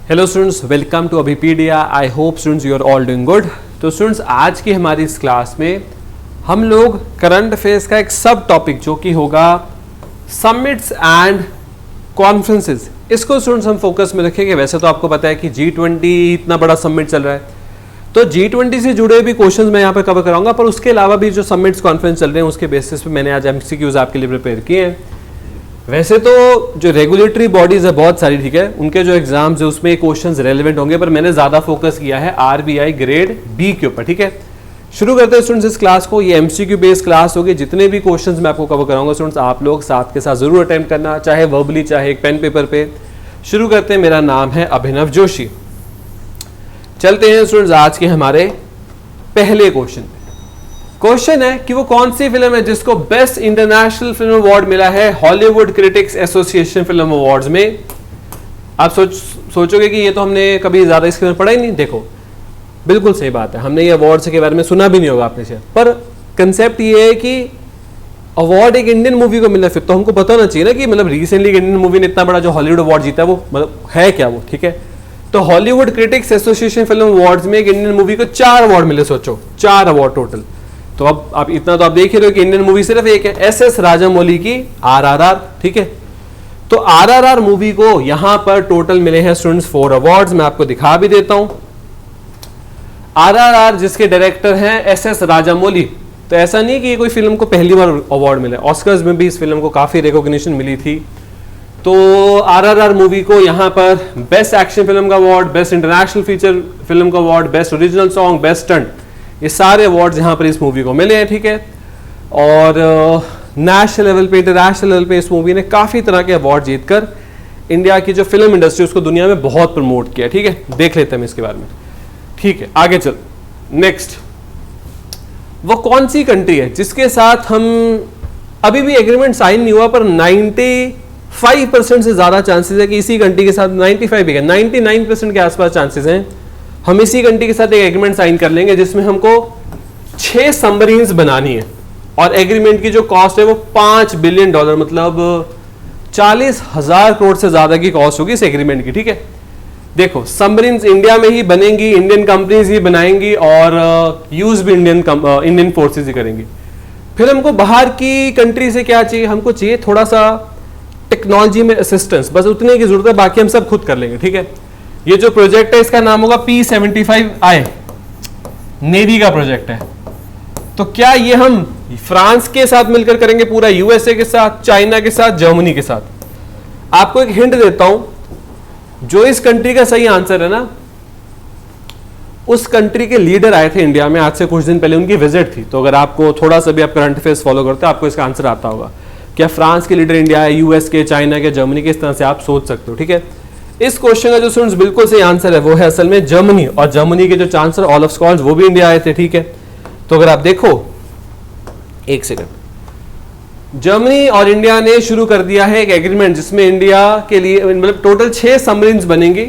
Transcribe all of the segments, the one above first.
Hello students, welcome to Abhipedia. I hope students you are all doing good. तो students, आज की हमारी इस क्लास में हम लोग करंट अफेयर्स का एक सब टॉपिक जो कि होगा समिट्स एंड कॉन्फ्रेंसेस, इसको स्टूडेंट्स हम फोकस में रखेंगे। वैसे तो आपको पता है कि G20 इतना बड़ा समिट चल रहा है, तो G20 से जुड़े भी क्वेश्चंस मैं यहाँ पर कवर कराऊंगा, पर उसके अलावा भी जो समिट्स कॉन्फ्रेंस चल रहे हैं उसके बेसिस पे मैंने आज MCQs आपके लिए प्रिपेयर किए हैं। वैसे तो जो रेगुलेटरी बॉडीज है बहुत सारी, ठीक है, उनके जो एग्जाम्स है उसमें क्वेश्चंस रेलेवेंट होंगे, पर मैंने ज्यादा फोकस किया है RBI ग्रेड बी के ऊपर। ठीक है, शुरू करते हैं स्टूडेंट्स इस क्लास को। ये MCQ बेस्ड क्लास होगी। जितने भी क्वेश्चंस मैं आपको कवर कराऊंगा स्टूडेंट्स, आप लोग साथ के साथ जरूर अटेम्प्ट करना, चाहे वर्बली चाहे एक पेन पेपर पे। शुरू करते हैं। मेरा नाम है अभिनव जोशी। चलते हैं स्टूडेंट्स आज के हमारे पहले क्वेश्चन है कि वो कौन सी फिल्म है जिसको बेस्ट इंटरनेशनल फिल्म अवार्ड मिला है Hollywood critics association film awards में। आप सोचोगे कि ये तो हमने कभी ज्यादा इसके बारे में पढ़ा ही नहीं। देखो, बिल्कुल सही बात है, हमने ये अवार्ड्स के बारे में सुना भी नहीं होगा आपने से, पर कंसेप्ट ये है कि अवार्ड एक इंडियन मूवी को मिला, फिर तो हमको पता होना चाहिए ना कि मतलब रिसेंटली इंडियन मूवी ने इतना बड़ा जो हॉलीवुड अवार्ड जीता है वो मतलब है क्या वो। ठीक है, तो Hollywood critics association film awards में एक इंडियन मूवी को 4 अवार्ड मिले। सोचो, 4 अवार्ड टोटल। तो अब आप इतना तो आप देख ही रहे हो कि इंडियन मूवी सिर्फ एक है, SS राजामौली की RRR। ठीक है, तो RRR मूवी को यहां पर टोटल मिले हैं स्टूडेंट्स 4 अवार्ड्स। मैं आपको दिखा भी देता हूं। RRR जिसके डायरेक्टर हैं SS राजामौली। तो ऐसा नहीं कि ये कोई फिल्म को पहली बार अवार्ड मिला, ऑस्कर्स में भी इस फिल्म को काफी रिकॉग्निशन मिली थी। तो RRR मूवी को यहाँ पर बेस्ट एक्शन फिल्म का award, best international feature film का award, best original song, best stunt, ये सारे अवार्ड्स यहाँ पर इस मूवी को मिले हैं। ठीक है, और नेशनल लेवल पे, इंटरनेशनल लेवल पे इस मूवी ने काफी तरह के अवार्ड जीतकर इंडिया की जो फिल्म इंडस्ट्री उसको दुनिया में बहुत प्रमोट किया। ठीक है, देख लेते हैं इसके बारे में। ठीक है, आगे चल। नेक्स्ट, वो कौन सी कंट्री है जिसके साथ हम अभी भी एग्रीमेंट साइन नहीं हुआ, पर 95% से ज्यादा चांसेस है कि इसी कंट्री के साथ 99% के आसपास चांसेस हैं हम इसी कंट्री के साथ एक एग्रीमेंट साइन कर लेंगे जिसमें हमको 6 सबमरीन्स बनानी है, और एग्रीमेंट की जो कॉस्ट है वो $5 बिलियन, मतलब 40,000 करोड़ से ज्यादा की कॉस्ट होगी इस एग्रीमेंट की। ठीक है, देखो, सबमरीन्स इंडिया में ही बनेंगी, इंडियन कंपनीज ही बनाएंगी, और यूज भी इंडियन फोर्सेज ही करेंगी। फिर हमको बाहर की कंट्री से क्या चाहिए, हमको चाहिए थोड़ा सा टेक्नोलॉजी में असिस्टेंस, बस उतने की जरूरत है, बाकी हम सब खुद कर लेंगे। ठीक है, ये जो प्रोजेक्ट है इसका नाम होगा P75I, नेवी का प्रोजेक्ट है। तो क्या ये हम फ्रांस के साथ मिलकर करेंगे, पूरा USA के साथ, चाइना के साथ, जर्मनी के साथ? आपको एक हिंट देता हूं, जो इस कंट्री का सही आंसर है ना, उस कंट्री के लीडर आए थे इंडिया में आज से कुछ दिन पहले, उनकी विजिट थी। तो अगर आपको थोड़ा सा भी आप करंट अफेयर्स फॉलो करते हो आपको इसका आंसर आता होगा। क्या फ्रांस के लीडर इंडिया है, US के, चाइना के, जर्मनी के, इस तरह से आप सोच सकते हो। ठीक है, इस क्वेश्चन का जो स्टूडेंट्स बिल्कुल सही आंसर है वो है असल में जर्मनी, और जर्मनी के जो चांसलर ऑलफ स्कॉल्स वो भी इंडिया आए थे। ठीक है, तो अगर आप देखो, एक सेकंड, जर्मनी और इंडिया ने शुरू कर दिया है एक एग्रीमेंट जिसमें इंडिया के लिए मतलब टोटल 6 सबमरीन्स बनेंगी,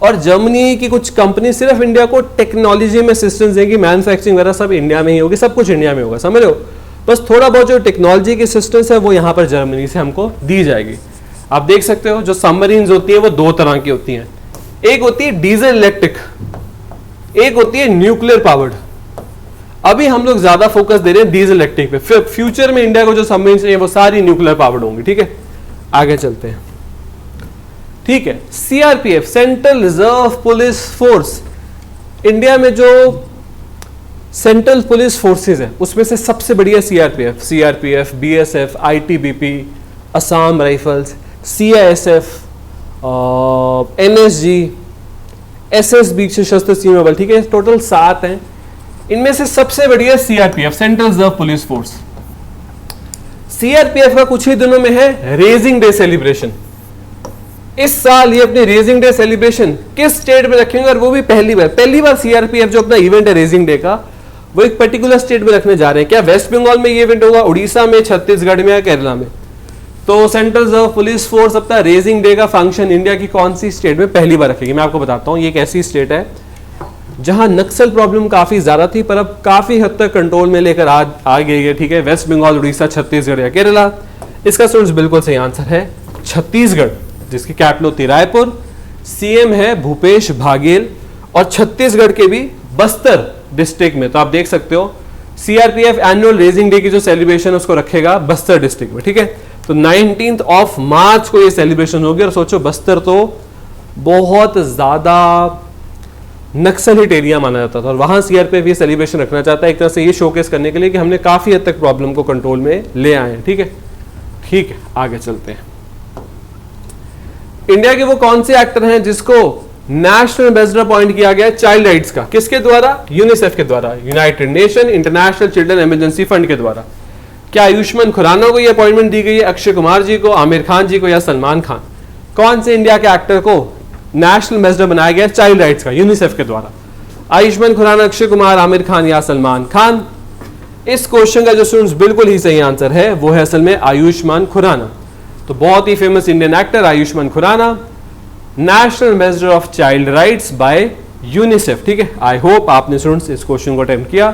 और जर्मनी की कुछ कंपनी सिर्फ इंडिया को टेक्नोलॉजी में असिस्टेंस देंगी, मैन्युफैक्चरिंग वगैरह सब इंडिया में ही होगी, सब कुछ इंडिया में होगा, समझ रहे हो। बस थोड़ा बहुत जो टेक्नोलॉजी की असिस्टेंस है वो यहाँ पर जर्मनी से हमको दी जाएगी। आप देख सकते हो जो सबमरीन्स होती है वो 2 तरह की होती हैं, एक होती है डीजल इलेक्ट्रिक, एक होती है न्यूक्लियर पावर्ड। अभी हम लोग ज्यादा फोकस दे रहे हैं डीजल इलेक्ट्रिक पे, फिर फ्यूचर में इंडिया को जो सबमरीन चाहिए वो सारी न्यूक्लियर पावर्ड होंगी। ठीक है, आगे चलते हैं। ठीक है, CRPF, central reserve police force, India में जो सेंट्रल पुलिस फोर्सेस है उसमें से सबसे बढ़िया CRPF, BSF, ITBP, Assam rifles, CISF, NSG, SSB सशस्त्र सीमा बल। ठीक है, टोटल 7 हैं, इनमें से सबसे बढ़िया CRPF, central reserve police force. CRPF का कुछ ही दिनों में है रेजिंग डे सेलिब्रेशन। इस साल ये अपनी रेजिंग डे सेलिब्रेशन किस स्टेट में रखेंगे, और वो भी पहली बार CRPF जो अपना इवेंट है रेजिंग डे का, वो एक पर्टिकुलर स्टेट में रखने जा रहे हैं। क्या वेस्ट बंगाल में ये इवेंट होगा, उड़ीसा में, छत्तीसगढ़ में, या केरला में? तो सेंट्रल रिजर्व पुलिस फोर्स अपना रेजिंग डे का फंक्शन इंडिया की कौन सी स्टेट में पहली बार रखेगी? मैं आपको बताता हूं, ये एक ऐसी स्टेट है जहां नक्सल प्रॉब्लम काफी ज्यादा थी, पर अब काफी हद तक कंट्रोल में लेकर आ गई है। ठीक है, वेस्ट बंगाल, उड़ीसा, छत्तीसगढ़ या केरला? इसका स्टूडेंट्स बिल्कुल सही आंसर है छत्तीसगढ़, जिसकी कैपिटल होती है रायपुर, सीएम है भूपेश बघेल, और छत्तीसगढ़ के भी बस्तर डिस्ट्रिक्ट में। तो आप देख सकते हो सीआरपीएफ एनुअल रेजिंग डे की जो सेलिब्रेशन उसको रखेगा बस्तर डिस्ट्रिक्ट में, ठीक है। तो 19 मार्च को ये सेलिब्रेशन होगी, और सोचो बस्तर तो बहुत ज्यादा नक्सल हिट एरिया माना जाता था, और वहां सीआरपीएफ ये सेलिब्रेशन रखना चाहता है एक तरह से ये शोकेस करने के लिए कि हमने काफी हद तक प्रॉब्लम को कंट्रोल में ले आए हैं, ठीक है। ठीक है, आगे चलते हैं। इंडिया के वो कौन से एक्टर हैं जिसको नेशनल एम्बेसडर अपॉइंट किया गया चाइल्ड राइट्स का? किसके द्वारा? यूनिसेफ के द्वारा, United nation international children emergency fund के द्वारा। क्या आयुष्मान खुराना को ये अपॉइंटमेंट दी गई है, अक्षय कुमार जी को, आमिर खान जी को, या सलमान खान? कौन से इंडिया के एक्टर को नेशनल एम्बेसडर बनाया गया चाइल्ड राइट्स का यूनिसेफ के द्वारा? आयुष्मान खुराना, अक्षय कुमार, आमिर खान या सलमान खान? इस क्वेश्चन का जो स्टूडेंट्स बिल्कुल ही सही आंसर है वो है असल में आयुष्मान खुराना। तो बहुत ही famous Indian actor Ayushmann Khurrana, national ambassador of child rights by UNICEF, ठीक है। आई होप आपने स्टूडेंट्स इस क्वेश्चन को अटेम्प्ट किया।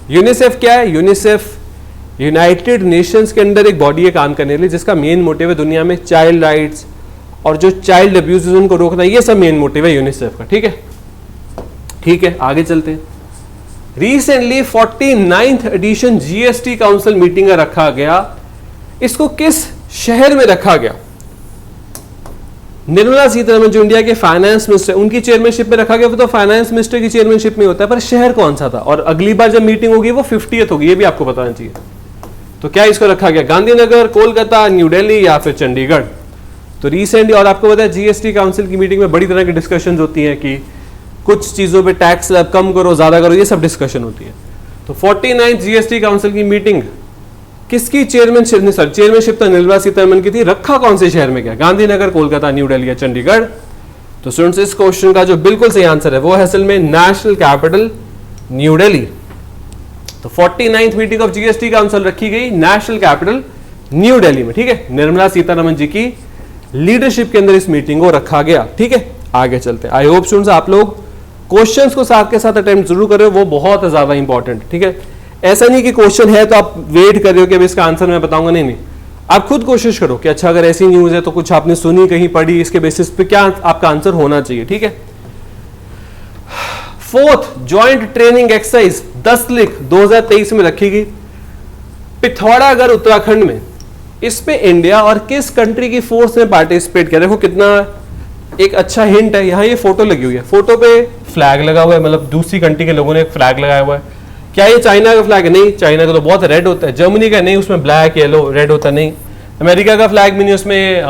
यूनिसेफ क्या है? यूनिसेफ यूनाइटेड नेशंस के अंदर एक बॉडी है काम करने के लिए, जिसका मेन मोटिव है दुनिया में चाइल्ड राइट्स और जो चाइल्ड अब्यूज उनको रोकना, ये सब मेन मोटिव है यूनिसेफ का, ठीक है। ठीक है, आगे चलते हैं। Recently 49th edition GST council meeting का रखा गया, इसको किस शहर में रखा गया? निर्मला सीतारमण जो इंडिया के फाइनेंस मिनिस्टर, उनकी चेयरमैनशिप में रखा गया। वो तो फाइनेंस मिनिस्टर की चेयरमैनशिप में होता है, पर शहर कौन सा था? और अगली बार जब मीटिंग होगी वो 50th होगी, ये भी आपको बताना चाहिए। तो क्या इसको रखा गया? गांधीनगर, कोलकाता, न्यू दिल्ली या फिर चंडीगढ़? तो रिसेंटली, और आपको पता है जीएसटी काउंसिल की मीटिंग में बड़ी तरह की डिस्कशन होती है कि कुछ चीजों पे टैक्स कम करो, ज्यादा करो, ये सब डिस्कशन होती है। तो 49th जीएसटी काउंसिल की मीटिंग किसकी चेयरमैनशिप? सर चेयरमैनशिप तो निर्मला सीतारमण की थी, रखा कौन से शहर में? क्या गांधीनगर, कोलकाता, न्यू दिल्ली या चंडीगढ़? तो स्टूडेंट्स इस क्वेश्चन का जो बिल्कुल सही आंसर है वो है असल में नेशनल कैपिटल न्यू दिल्ली। तो 49th meeting of GST council रखी गई नेशनल कैपिटल न्यू दिल्ली में, ठीक है। निर्मला सीतारमण जी की लीडरशिप के अंदर इस मीटिंग को रखा गया, ठीक है। आगे चलते हैं। आई होप स्टूडेंट्स आप लोग क्वेश्चंस को साथ के साथ अटेम्प्ट जरूर कर रहे हो, वो बहुत ज्यादा इंपॉर्टेंट, ठीक है। ऐसा नहीं कि क्वेश्चन है तो आप वेट कर रहे हो कि अब इसका आंसर मैं बताऊंगा, नहीं। आप खुद कोशिश करो कि अच्छा अगर ऐसी न्यूज है तो कुछ आपने सुनी, कहीं पढ़ी, इसके बेसिस पे क्या आपका आंसर होना चाहिए, ठीक है। 4th ज्वाइंट ट्रेनिंग एक्सरसाइज 10 लिख 2023 में रखी गई पिथौरागढ़ उत्तराखंड में। इस पे इंडिया और किस कंट्री की फोर्स ने पार्टिसिपेट किया? देखो कितना एक अच्छा हिंट है, यहाँ ये फोटो लगी हुई है, फोटो पे फ्लैग लगा हुआ है, मतलब दूसरी कंट्री के लोगों ने एक फ्लैग लगाया हुआ है। क्या ये चाइना का फ्लैग है? नहीं, चाइना का तो बहुत रेड होता है। जर्मनी का नहीं, उसमें ब्लैक येलो रेड होता नहीं। अमेरिका का फ्लैग भी नहीं, उसमें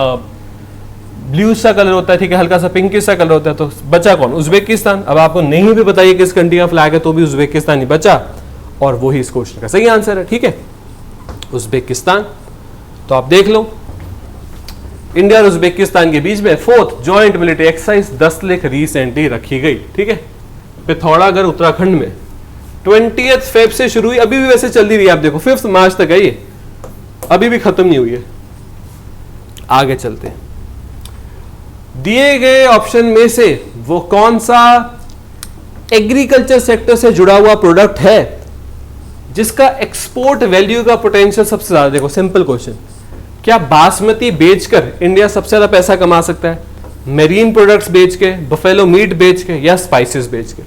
ब्लू सा कलर होता है, ठीक है, हल्का सा पिंकिश सा कलर होता है। तो बचा कौन? उज्बेकिस्तान। अब आपको नहीं भी बताइए किस कंट्री का फ्लैग है तो भी उज्बेकिस्तान ही बचा, और वही इस क्वेश्चन का सही आंसर है, ठीक है, उज्बेकिस्तान। तो आप देख लो इंडिया और उज्बेकिस्तान के बीच में 4th ज्वाइंट मिलिट्री एक्सरसाइज 10 लिख रिसेंटली रखी गई, ठीक है, पिथौरागढ़ उत्तराखंड में। 20th फेब से शुरू हुई, अभी भी वैसे चल रही है, आप देखो 5th मार्च तक है ये, अभी भी खत्म नहीं हुई है। आगे चलते हैं। दिए गए ऑप्शन में से वो कौन सा एग्रीकल्चर सेक्टर से जुड़ा हुआ प्रोडक्ट है जिसका एक्सपोर्ट वैल्यू का पोटेंशियल सबसे ज्यादा? देखो सिंपल क्वेश्चन, क्या बासमती बेचकर इंडिया सबसे ज्यादा पैसा कमा सकता है? मेरीन प्रोडक्ट्स बेच के, बफेलो मीट बेच के, या स्पाइसेस बेच के?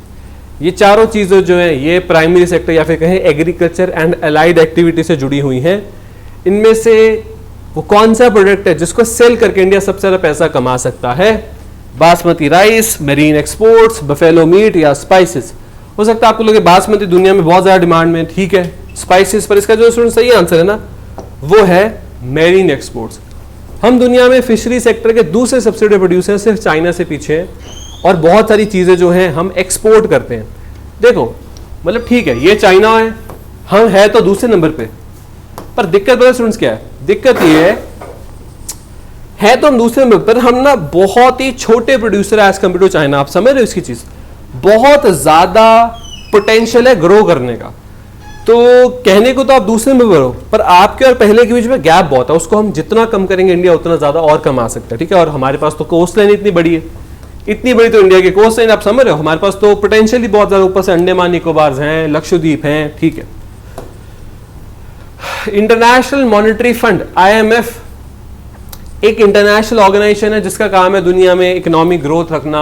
ये चारों चीजें जो है ये प्राइमरी सेक्टर या फिर कहें एग्रीकल्चर एंड अलाइड एक्टिविटी से जुड़ी हुई हैं। इनमें से वो कौन सा प्रोडक्ट है जिसको सेल करके इंडिया सबसे ज्यादा पैसा कमा सकता है? Basmati rice, marine exports, buffalo meet या स्पाइसेस? हो सकता है आपको लगे बासमती दुनिया में बहुत ज्यादा डिमांड में, ठीक है, स्पाइसेस, पर इसका जो सही आंसर है ना वो है मेरीन एक्सपोर्ट्स। हम दुनिया में फिशरी सेक्टर के दूसरे सबसे बड़े प्रोड्यूसर, सिर्फ चाइना से पीछे हैं, और बहुत सारी चीजें जो हैं हम एक्सपोर्ट करते हैं। देखो मतलब ठीक है ये चाइना है, हम है तो दूसरे नंबर पे, पर दिक्कत पता स्टूडेंट्स क्या है? दिक्कत ये है तो हम दूसरे नंबर पर, हम ना बहुत ही छोटे प्रोड्यूसर है एज कम्पेयर टू चाइना। आप समझ रहे हो इसकी चीज? बहुत ज्यादा पोटेंशियल है ग्रो करने का। तो कहने को तो आप दूसरे में हो, पर आपके और पहले के बीच में गैप बहुत है, उसको हम जितना कम करेंगे इंडिया उतना ज्यादा और कमा सकता है, ठीक है। और हमारे पास तो कोस्ट लाइन इतनी बड़ी है, इतनी बड़ी तो इंडिया की कोस्ट लाइन, आप समझ रहे हो, हमारे पास तो पोटेंशियल ही बहुत ज्यादा, ऊपर से अंडमान निकोबार हैं, लक्षद्वीप हैं, ठीक है। इंटरनेशनल मॉनेटरी फंड IMF एक इंटरनेशनल ऑर्गेनाइजेशन है जिसका काम है दुनिया में इकोनॉमिक ग्रोथ रखना,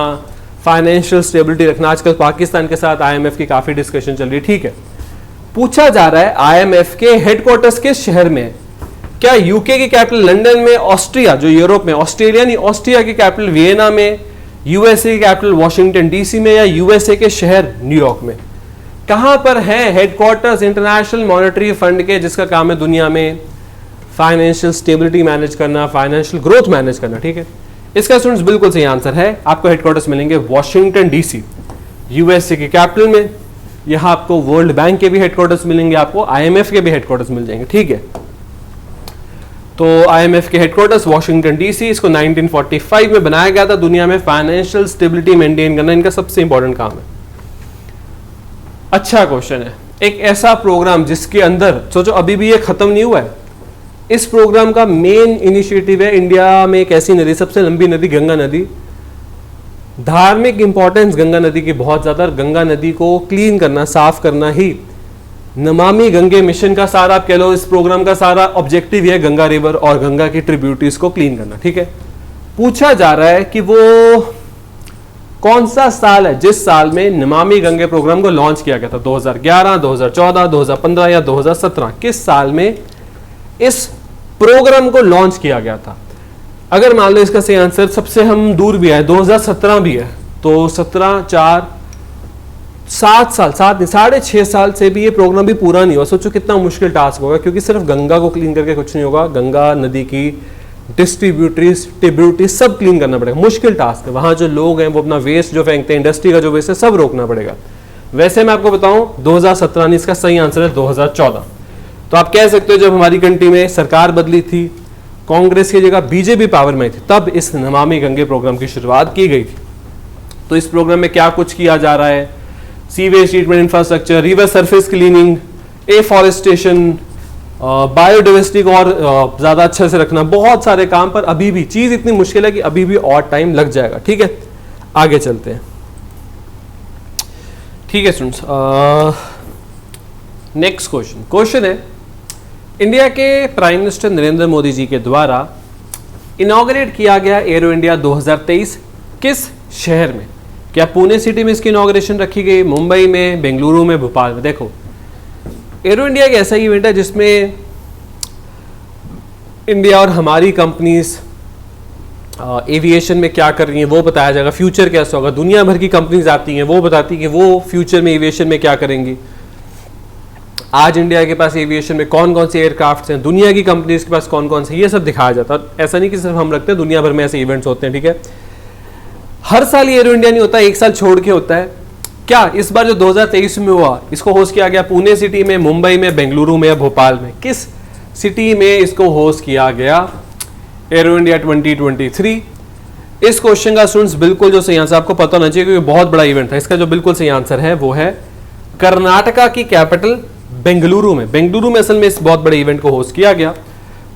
फाइनेंशियल स्टेबिलिटी रखना। आजकल पाकिस्तान के साथ आईएमएफ की काफी डिस्कशन चल रही है, ठीक है। पूछा जा रहा है आईएमएफ के हेडक्वार्टर्स किस शहर में है? क्या यूके की कैपिटल लंदन में, ऑस्ट्रिया जो यूरोप में, ऑस्ट्रेलिया नहीं, ऑस्ट्रिया की कैपिटल वियना में, यूएसए की कैपिटल वॉशिंगटन डीसी में, या यूएसए के शहर न्यूयॉर्क में? कहां पर है हेडक्वार्टर्स इंटरनेशनल मॉनेटरी फंड के, जिसका काम है दुनिया में फाइनेंशियल स्टेबिलिटी मैनेज करना, फाइनेंशियल ग्रोथ मैनेज करना, ठीक है। इसका स्टूडेंट्स बिल्कुल सही आंसर है, आपको हेडक्वार्टर्स मिलेंगे वॉशिंगटन डीसी, यूएसए की कैपिटल में। यहां आपको वर्ल्ड बैंक के भी हेडक्वार्टर्स मिलेंगे, आपको आईएमएफ के भी हेडक्वार्टर्स मिल जाएंगे, ठीक है। तो आईएमएफ के हेडक्वार्टर्स वॉशिंगटन डीसी, इसको 1945 में बनाया गया था। दुनिया में फाइनेंशियल स्टेबिलिटी मेंटेन करना इनका सबसे इंपॉर्टेंट काम है। अच्छा क्वेश्चन है, एक ऐसा प्रोग्राम जिसके अंदर सोचो अभी भी ये खत्म नहीं हुआ है, इस प्रोग्राम का मेन इनिशिएटिव है इंडिया में एक ऐसी नदी, सबसे लंबी नदी गंगा नदी, धार्मिक इंपॉर्टेंस गंगा नदी की बहुत ज्यादा, गंगा नदी को क्लीन करना, साफ करना ही नमामि गंगे मिशन का सारा, आप कह लो इस प्रोग्राम का सारा ऑब्जेक्टिव है, गंगा रिवर और गंगा की ट्रिब्यूटरीज को क्लीन करना, ठीक है। पूछा जा रहा है कि वो कौन सा साल है जिस साल में नमामि गंगे प्रोग्राम को लॉन्च किया गया था? 2011, 2014, 2015 या 2017? किस साल में इस प्रोग्राम को लॉन्च किया गया था? अगर मान लो इसका सही आंसर, सबसे हम दूर भी है 2017 भी है, तो 17, 4, 7 साल, 6.5 साल से भी ये प्रोग्राम भी पूरा नहीं हुआ। सोचो कितना मुश्किल टास्क होगा, क्योंकि सिर्फ गंगा को क्लीन करके कुछ नहीं होगा, गंगा नदी की डिस्ट्रीब्यूटरीज, ट्रिब्यूटरीज सब क्लीन करना पड़ेगा, मुश्किल टास्क है। वहां जो लोग हैं वो अपना वेस्ट जो फेंकते हैं, इंडस्ट्री का जो वेस्ट है, सब रोकना पड़ेगा। वैसे मैं आपको बताऊं 2017 नहीं, इसका सही आंसर है 2014। तो आप कह सकते हो जब हमारी कंट्री में सरकार बदली थी, कांग्रेस की जगह बीजेपी पावर में थी, तब इस नमामि गंगे प्रोग्राम की शुरुआत की गई थी। तो इस प्रोग्राम में क्या कुछ किया जा रहा है? Sewage treatment infrastructure, river surface cleaning, afforestation, biodiversity को और ज्यादा अच्छे से रखना, बहुत सारे काम पर अभी भी चीज इतनी मुश्किल है कि अभी भी और टाइम लग जाएगा, ठीक है। आगे चलते हैं, ठीक है स्टूडेंट्स। नेक्स्ट क्वेश्चन है, इंडिया के प्राइम मिनिस्टर नरेंद्र मोदी जी के द्वारा इनॉग्रेट किया गया एरो इंडिया 2023 किस शहर में? क्या पुणे सिटी में इसकी इनॉग्रेशन रखी गई, मुंबई में, बेंगलुरु में, भोपाल में? देखो, एरो इंडिया एक ऐसा इवेंट है जिसमें इंडिया और हमारी कंपनीज एविएशन में क्या कर रही हैं वो बताया जाएगा, फ्यूचर कैसा होगा। दुनिया भर की कंपनीज आती हैं, वो बताती हैं कि वो फ्यूचर में एविएशन में क्या करेंगी। आज इंडिया के पास एविएशन में कौन कौन से एयरक्राफ्ट हैं, दुनिया की कंपनीज के पास कौन कौन से, ये सब दिखाया जाता है। ऐसा नहीं कि सिर्फ हम रखते हैं, दुनिया भर में ऐसे इवेंट्स होते हैं, ठीक है। हर साल ये एरो इंडिया नहीं होता, एक साल छोड़ के होता है। क्या इस बार जो 2023 में हुआ, इसको होस्ट किया गया पुणे सिटी में, मुंबई में, बेंगलुरु में या भोपाल में? किस सिटी में इसको होस्ट किया गया एरो इंडिया 2023? इस क्वेश्चन का स्टूडेंट्स बिल्कुल जो सही आंसर आपको पता होना चाहिए, क्योंकि बहुत बड़ा इवेंट था। इसका जो बिल्कुल सही आंसर है वो है कर्नाटका की कैपिटल बेंगलुरु में। बेंगलुरु में असल में इस बहुत बड़े इवेंट को होस्ट किया गया।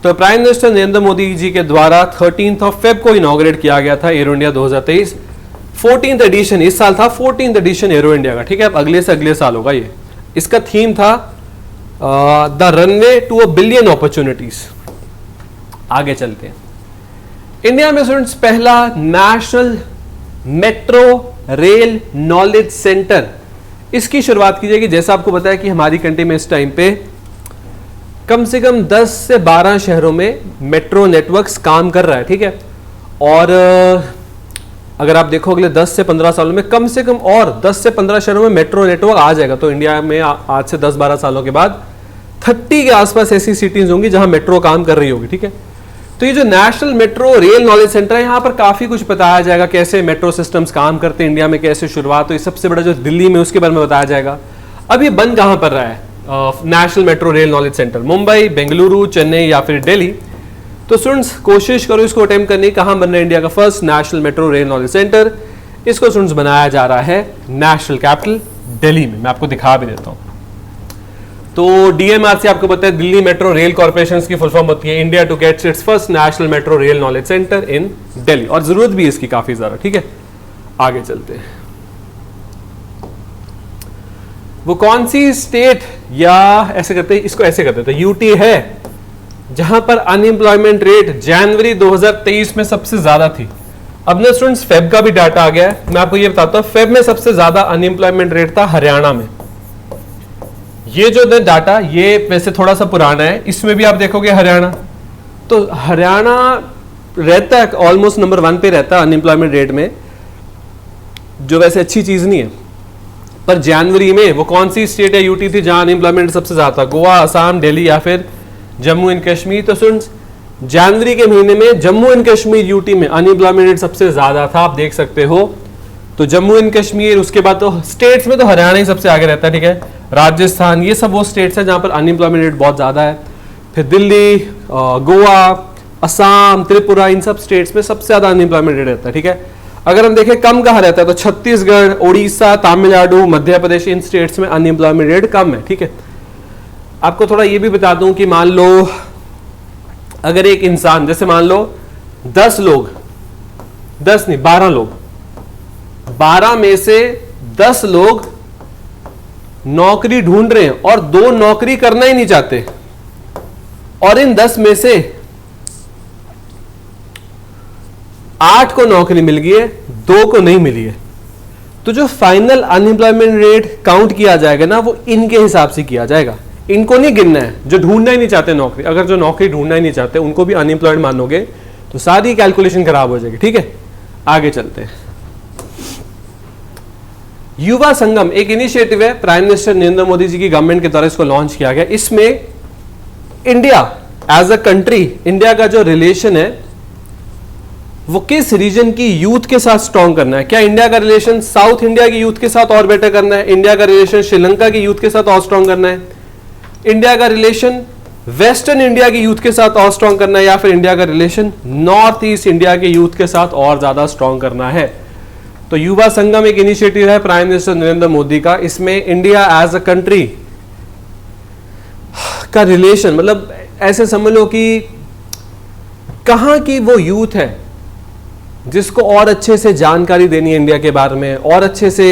तो प्राइम मिनिस्टर नरेंद्र मोदी जी के द्वारा 13 फेब को इनॉग्रेट किया गया था एरो इंडिया 2023। 14th एडिशन इस साल था, 14th एडिशन एरो इंडिया का, ठीक है। अब अगले से अगले साल होगा ये। इसका थीम था the runway to a billion opportunities. आगे चलते हैं, इंडिया में स्टूडेंट्स पहला national metro rail knowledge centre, इसकी शुरुआत की जाएगी। जैसा आपको बताया कि हमारी कंट्री में इस टाइम पे कम से कम 10 से 12 शहरों में मेट्रो नेटवर्क्स काम कर रहा है, ठीक है। और अगर आप देखो अगले 10 से 15 सालों में कम से कम और 10 से 15 शहरों में मेट्रो नेटवर्क आ जाएगा। तो इंडिया में आज से 10-12 सालों के बाद 30 के आसपास ऐसी सिटीज होंगी जहां मेट्रो काम कर रही होगी, ठीक है। तो ये जो national metro rail knowledge centre है, यहाँ पर काफी कुछ बताया जाएगा, कैसे मेट्रो सिस्टम्स काम करते हैं इंडिया में, कैसे शुरुआत हुई। सबसे बड़ा जो दिल्ली में, उसके बारे में बताया जाएगा। अब ये बन कहां पर रहा है national metro rail knowledge centre? Mumbai, Bengaluru, Chennai या फिर दिल्ली? तो स्टूडेंट्स कोशिश करो इसको अटेम्प्ट करने की। कहां बन रहा है इंडिया का first national metro rail knowledge centre? इसको स्टूडेंट्स बनाया जा रहा है नेशनल कैपिटल दिल्ली में। मैं आपको दिखा भी देता हूं। तो डीएमआरसी आपको पता है दिल्ली मेट्रो रेल कॉर्पोरेशन की फुल फॉर्म होती है India to get its first national metro rail knowledge centre in Delhi, और जरूरत भी इसकी काफी ज्यादा, ठीक है। आगे चलते हैं, वो कौन सी स्टेट, या ऐसे करते हैं इसको, ऐसे करते हैं, यूटी है जहां पर अनएम्प्लॉयमेंट रेट जनवरी 2023 में सबसे ज्यादा थी। अब ना स्टूडेंट्स फेब का भी डाटा आ गया है, मैं आपको ये बताता हूं। फेब में सबसे ज्यादा अनएम्प्लॉयमेंट रेट था हरियाणा में। ये जो डाटा ये वैसे थोड़ा सा पुराना है, इसमें भी आप देखोगे हरियाणा, तो हरियाणा रहता है ऑलमोस्ट नंबर 1 पे रहता है अनएम्प्लॉयमेंट रेट में, जो वैसे अच्छी चीज नहीं है। पर जनवरी में वो कौन सी स्टेट या यूटी थी जहां अनएम्प्लॉयमेंट सबसे ज्यादा था? गोवा, असम, दिल्ली या फिर जम्मू एंड कश्मीर? तो स्टूडेंट्स जनवरी के महीने में जम्मू एंड कश्मीर यूटी में अनएम्प्लॉयमेंट रेट सबसे ज्यादा था, आप देख सकते हो। तो जम्मू एंड कश्मीर, उसके बाद तो स्टेट्स में तो हरियाणा ही सबसे आगे रहता है, ठीक है। राजस्थान, ये सब वो स्टेट्स है जहां पर अनएम्प्लॉयमेंट रेट बहुत ज्यादा है। फिर दिल्ली, गोवा, असम, त्रिपुरा, इन सब स्टेट्स में सबसे ज्यादा अनएम्प्लॉयमेंट रेट रहता है, ठीक है। अगर हम देखें कम कहाँ रहता है, तो छत्तीसगढ़, उड़ीसा, तमिलनाडु, मध्य प्रदेश, इन स्टेट्स में अनएम्प्लॉयमेंट रेट कम है, ठीक है। आपको थोड़ा ये भी बता दूं कि मान लो अगर एक इंसान, जैसे मान लो 10 लोग, 10 नहीं 12 लोग, 12 में से 10 लोग नौकरी ढूंढ रहे हैं और 2 नौकरी करना ही नहीं चाहते, और इन 10 में से 8 को नौकरी मिल गई है, 2 को नहीं मिली है, तो जो फाइनल अनएम्प्लॉयमेंट रेट काउंट किया जाएगा ना, वो इनके हिसाब से किया जाएगा। इनको नहीं गिनना है जो ढूंढना ही नहीं चाहते नौकरी। अगर जो नौकरी ढूंढना ही नहीं चाहते उनको भी अनएम्प्लॉयड मानोगे तो सारी कैलकुलेशन खराब हो जाएगी, ठीक है। आगे चलते हैं। युवा संगम एक इनिशिएटिव है, प्राइम मिनिस्टर नरेंद्र मोदी जी की गवर्नमेंट के द्वारा इसको लॉन्च किया गया। इसमें India as a country, India का जो रिलेशन है वो किस रीजन की यूथ के साथ स्ट्रॉन्ग करना है। क्या इंडिया का रिलेशन साउथ इंडिया की यूथ के साथ और बेटर करना है? इंडिया का रिलेशन श्रीलंका की यूथ के साथ और स्ट्रॉन्ग करना है? इंडिया का रिलेशन वेस्टर्न इंडिया की यूथ के साथ और स्ट्रॉन्ग करना है? या फिर इंडिया का रिलेशन नॉर्थ ईस्ट इंडिया के यूथ के साथ और ज्यादा स्ट्रॉन्ग करना है? तो युवा संगम एक इनिशिएटिव है प्राइम मिनिस्टर नरेंद्र मोदी का। इसमें इंडिया एज अ कंट्री का रिलेशन, मतलब ऐसे समझ लो कि कहां की वो यूथ है जिसको और अच्छे से जानकारी देनी है इंडिया के बारे में, और अच्छे से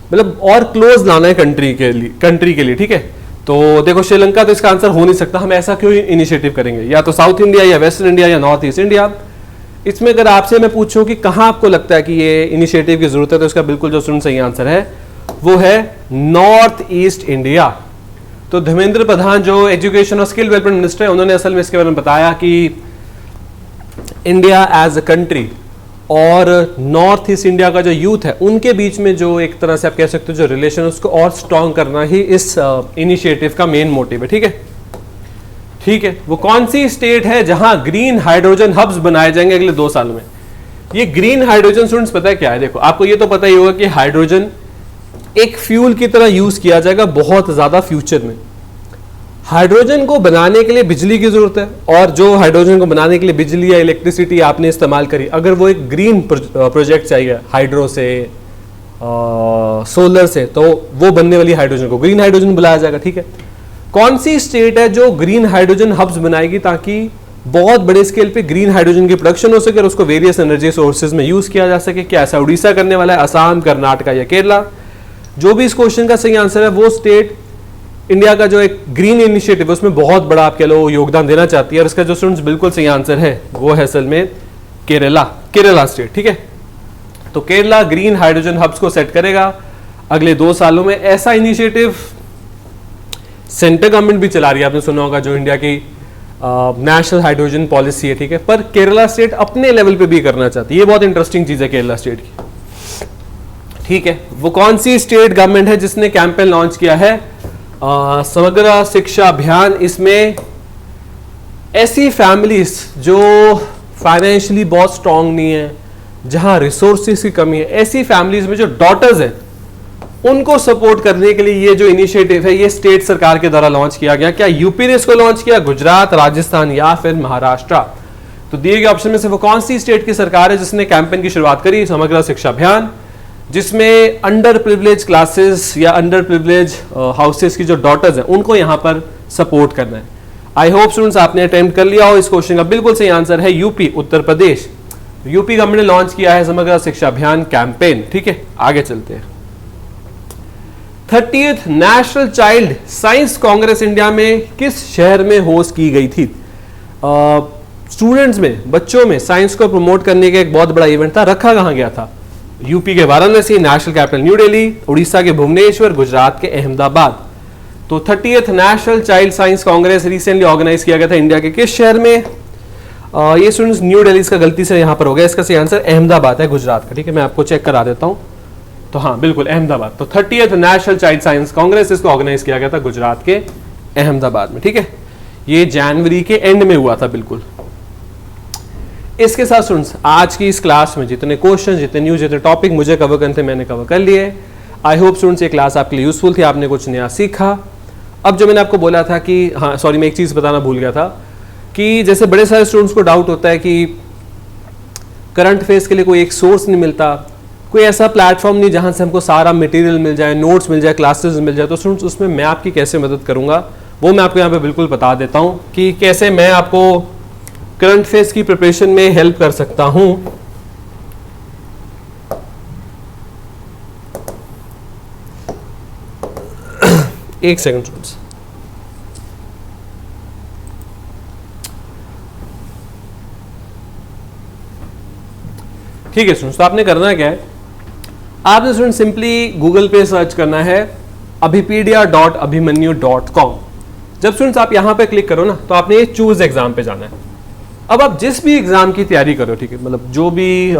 मतलब और क्लोज लाना है कंट्री के लिए, ठीक है। तो देखो श्रीलंका तो इसका आंसर हो नहीं सकता, हम ऐसा क्यों इनिशिएटिव करेंगे? या तो साउथ इंडिया या वेस्टर्न इंडिया या नॉर्थ ईस्ट इंडिया। इसमें अगर आपसे मैं पूछूं कि कहां आपको लगता है कि ये इनिशिएटिव की जरूरत है, तो इसका बिल्कुल जो स्टूडेंट सही आंसर है वो है नॉर्थ ईस्ट इंडिया। तो धर्मेंद्र प्रधान जो एजुकेशन और स्किल डेवलपमेंट मिनिस्टर है, उन्होंने असल में इसके बारे में बताया कि इंडिया एज अ कंट्री और नॉर्थ ईस्ट इंडिया का जो यूथ है उनके बीच में जो एक तरह से आप कह सकते हो जो रिलेशन है उसको और स्ट्रॉन्ग करना ही इस इनिशिएटिव का मेन मोटिव है, ठीक है। ठीक है, वो कौन सी स्टेट है जहां ग्रीन हाइड्रोजन हब्स बनाए जाएंगे अगले 2 साल में? ये ग्रीन हाइड्रोजन स्टूडेंट्स पता है क्या है? देखो आपको ये तो पता ही होगा कि हाइड्रोजन एक फ्यूल की तरह यूज किया जाएगा बहुत ज्यादा फ्यूचर में। हाइड्रोजन को बनाने के लिए बिजली की जरूरत है, और जो हाइड्रोजन को बनाने के लिए बिजली या इलेक्ट्रिसिटी आपने इस्तेमाल करी, अगर वो एक ग्रीन प्रोजेक्ट चाहिए हाइड्रो से, सोलर से, तो वो बनने वाली हाइड्रोजन को ग्रीन हाइड्रोजन बुलाया जाएगा, ठीक है। कौन सी स्टेट है जो ग्रीन हाइड्रोजन हब्स बनाएगी ताकि बहुत बड़े स्केल पे ग्रीन हाइड्रोजन की प्रोडक्शन हो सके और उसको वेरियस एनर्जी सोर्सेज में यूज किया जा सके? क्या ऐसा उड़ीसा करने वाला है, असम, कर्नाटक या केरला? जो भी इस क्वेश्चन का सही आंसर है वो स्टेट इंडिया का जो एक ग्रीन इनिशिएटिव है उसमें बहुत बड़ा आप कह लो योगदान देना चाहती है, और इसका जो स्टूडेंट्स बिल्कुल सही आंसर है वो है असल में केरला स्टेट, ठीक है। तो केरला ग्रीन हाइड्रोजन हब्स को सेट करेगा अगले 2 सालों में। ऐसा इनिशिएटिव सेंट्रल गवर्नमेंट भी चला रही है, आपने सुना होगा, जो इंडिया की नेशनल हाइड्रोजन पॉलिसी है, ठीक है। पर केरला स्टेट अपने लेवल पे भी करना चाहती है, ये बहुत इंटरेस्टिंग चीज है केरला स्टेट की, ठीक है। वो कौन सी स्टेट गवर्नमेंट है जिसने कैंपेन लॉन्च किया है समग्र शिक्षा अभियान? इसमें ऐसी फैमिलीज जो फाइनेंशियली बहुत स्ट्रांग नहीं है, जहां रिसोर्सेज की कमी है, ऐसी फैमिलीज में जो डॉटर्स हैं उनको सपोर्ट करने के लिए ये जो इनिशिएटिव है ये स्टेट सरकार के द्वारा लॉन्च किया गया। क्या यूपी ने इसको लॉन्च किया, गुजरात, राजस्थान या फिर महाराष्ट्र? तो दिए गए ऑप्शन में से वो कौन सी स्टेट की सरकार है जिसने कैंपेन की शुरुआत करी समग्र शिक्षा अभियान, जिसमें अंडर प्रिविलेज क्लासेस या अंडर प्रिविलेज हाउसेस की जो डॉटर्स हैं उनको यहां पर सपोर्ट करना है? आई होप स्टूडेंट्स आपने अटेम्प्ट कर लिया हो। इस क्वेश्चन का बिल्कुल सही आंसर है UP, Uttar Pradesh. UP government ने लॉन्च किया है समग्र शिक्षा अभियान कैंपेन, ठीक है। आगे चलते हैं। 30th national child science Congress India में किस शहर में होस्ट की गई थी? स्टूडेंट्स में, बच्चों में साइंस को प्रमोट करने का एक बहुत बड़ा इवेंट था। रखा कहाँ गया था? यूपी के वाराणसी, नेशनल कैपिटल न्यू दिल्ली, उड़ीसा के भुवनेश्वर, गुजरात के अहमदाबाद। तो 30th national child science congress recently organise किया गया था इंडिया के किस शहर में? ये स्टूडेंट्स न्यू दिल्ली का गलती से यहाँ पर हो गया, इसका सही आंसर अहमदाबाद है, गुजरात का। ठीक है, मैं आपको चेक करा देता हूँ। तो हाँ बिल्कुल अहमदाबाद। तो 30th national child science Congress इसको ऑर्गेनाइज किया गया था गुजरात के अहमदाबाद में। ठीक है, ये जनवरी के एंड में हुआ था बिल्कुल। इसके साथ स्टूडेंट्स आज की इस क्लास में जितने क्वेश्चन, जितने न्यूज, जितने टॉपिक मुझे कवर करने थे मैंने कवर कर लिए। आई होप स्टूडेंट्स ये क्लास आपके लिए यूजफुल थी, आपने कुछ नया सीखा। अब जो मैंने आपको बोला था कि हाँ सॉरी मैं एक चीज़ बताना भूल गया था कि जैसे बड़े सारे स्टूडेंट्स को डाउट होता है कि करंट अफेयर्स के लिए कोई एक सोर्स नहीं मिलता, कोई ऐसा प्लेटफॉर्म नहीं जहाँ से हमको सारा मटेरियल मिल जाए, नोट्स मिल जाए, क्लासेस मिल जाए। तो स्टूडेंट्स उसमें मैं आपकी कैसे मदद करूँगा वो मैं आपको यहाँ पे बिल्कुल बता देता हूँ कि कैसे मैं आपको करंट अफेयर्स की प्रिपरेशन में हेल्प कर सकता हूँ। एक सेकंड स्टूडेंट्स, ठीक है स्टूडेंट्स। तो आपने करना क्या है, आपने स्टूडेंट सिंपली गूगल पे सर्च करना है abhipedia.abhimanyu.com। जब स्टूडेंट्स आप यहां पे क्लिक करो ना तो आपने ये चूज एग्जाम पे जाना है। अब आप जिस भी एग्जाम की तैयारी करो, ठीक है, मतलब जो भी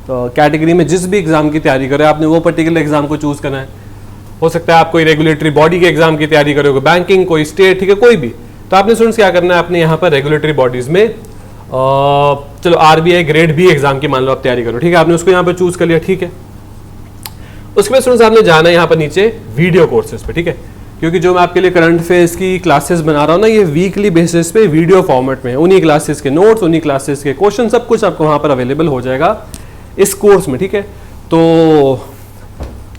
कैटेगरी में जिस भी एग्जाम की तैयारी करो आपने वो पर्टिकुलर एग्जाम को चूज करना है। हो सकता है आप कोई रेगुलेटरी बॉडी के एग्जाम की तैयारी करोगे, बैंकिंग, कोई स्टेट, ठीक है, कोई भी। तो आपने स्टूडेंट्स क्या करना है, आपने यहाँ पर रेगुलेटरी बॉडीज में चलो आरबीआई ग्रेड बी एग्जाम की मान लो आप तैयारी करो, ठीक है, आपने उसको यहाँ पर चूज कर लिया, ठीक है। उसके बाद स्टूडेंट्स आपने जाना है यहाँ पर नीचे वीडियो कोर्सेज पे, ठीक है, क्योंकि जो मैं आपके लिए करंट अफेयर्स की क्लासेस बना रहा हूँ ना ये वीकली बेसिस पे वीडियो फॉर्मेट में, उन्हीं क्लासेस के नोट्स, उन्हीं क्लासेस के क्वेश्चन, सब कुछ आपको वहाँ पर अवेलेबल हो जाएगा इस कोर्स में, ठीक है। तो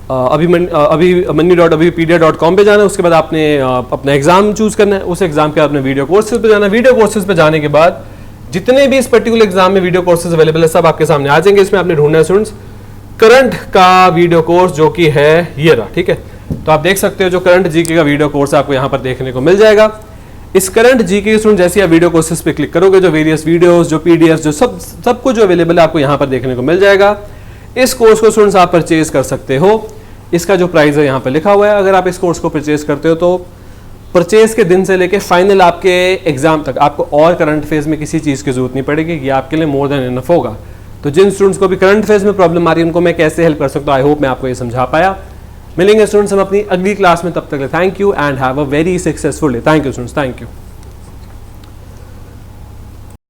abhimanyu.abhipedia.com पे जाना है। उसके बाद आपने अपना एग्जाम चूज करना है, उस एग्जाम के आपने वीडियो कोर्सेज पे जाना है। वीडियो कोर्सेज पे जाने के बाद जितने भी इस पर्टिकुलर एग्जाम में वीडियो कोर्सेज अवेलेबल है सब आपके सामने आ जाएंगे। इसमें आपने ढूंढना है स्टूडेंट्स करंट का वीडियो कोर्स जो कि है ये रहा, ठीक है। तो आप देख सकते हो जो करंट जीके का वीडियो कोर्स आपको यहाँ पर देखने को मिल जाएगा। इस करंट जीके स्टूडेंट जैसे आप वीडियो कोर्सेज पे क्लिक करोगे जो वेरियस वीडियोस, जो पीडीएफ, जो सब कुछ जो अवेलेबल है आपको यहाँ पर देखने को मिल जाएगा। इस कोर्स को स्टूडेंट्स आप परचेज कर सकते हो। इसका जो प्राइस है यहाँ पे लिखा हुआ है। अगर आप इस कोर्स को परचेज करते हो तो परचेज के दिन से लेके फाइनल आपके एग्जाम तक आपको और करंट अफेयर्स में किसी चीज़ की जरूरत नहीं पड़ेगी, ये आपके लिए मोर देन इनफ होगा। तो जिन स्टूडेंट्स को भी करंट अफेयर्स में प्रॉब्लम आ रही है उनको मैं कैसे हेल्प कर सकता हूँ, आई होप मैं आपको ये समझा पाया। मिलेंगे स्टूडेंट्स हम अपनी अगली क्लास में, तब तक thank you and have a very successful day. Thank you students, thank you.